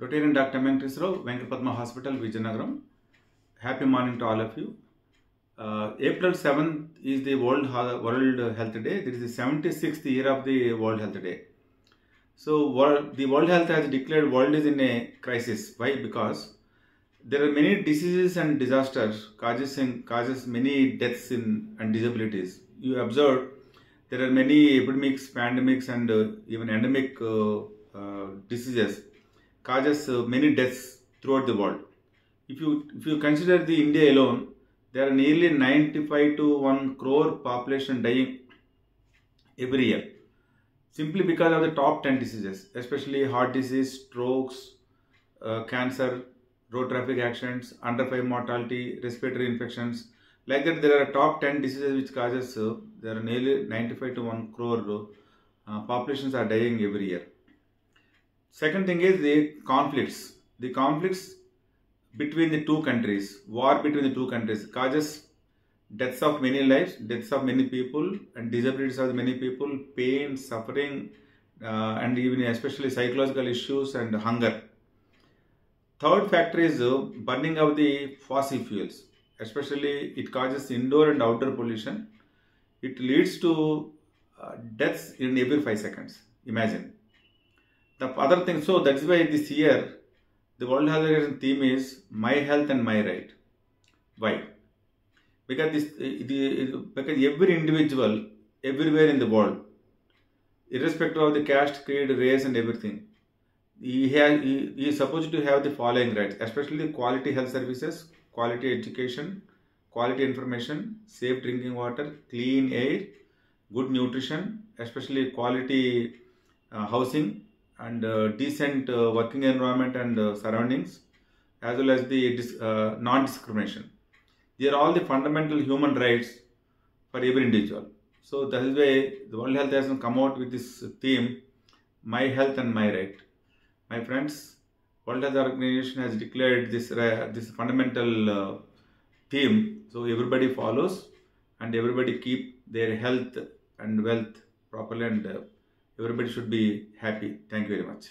Rotarian Dr. Venkateswarao, Venkapadma Hospital, Vijayanagaram. Happy morning to all of you. April 7th is the World Health Day. This is the 76th year of the World Health Day. So the World Health has declared world is in a crisis. Why? Because there are many diseases and disasters causes many deaths and disabilities. You observe there are many epidemics, pandemics, and even endemic diseases causes many deaths throughout the world. If you consider the India alone, there are nearly 95 to 1 crore population dying every year, simply because of the top 10 diseases, especially heart disease, strokes, cancer, road traffic accidents, under 5 mortality, respiratory infections. Like that, there are top 10 diseases which causes there are nearly 95 to 1 crore populations are dying every year. Second thing is the conflicts. The conflicts between the two countries, war between the two countries causes deaths of many lives, deaths of many people, and disabilities of many people, pain, suffering, and even especially psychological issues and hunger. Third factor is burning of the fossil fuels. Especially it causes indoor and outdoor pollution. It leads to deaths in every 5 seconds. Imagine. The other thing, so that's why this year the World Health Organization theme is My Health and My Right. Why? Because because every individual everywhere in the world, irrespective of the caste, creed, race, and everything, he is supposed to have the following rights, especially quality health services, quality education, quality information, safe drinking water, clean air, good nutrition, especially quality housing, and decent working environment and surroundings, as well as the non-discrimination. These are all the fundamental human rights for every individual. So that is why the World Health has come out with this theme, My Health and My Right. My friends, World Health Organization has declared this fundamental theme, so everybody follows and everybody keep their health and wealth properly, and everybody should be happy. Thank you very much.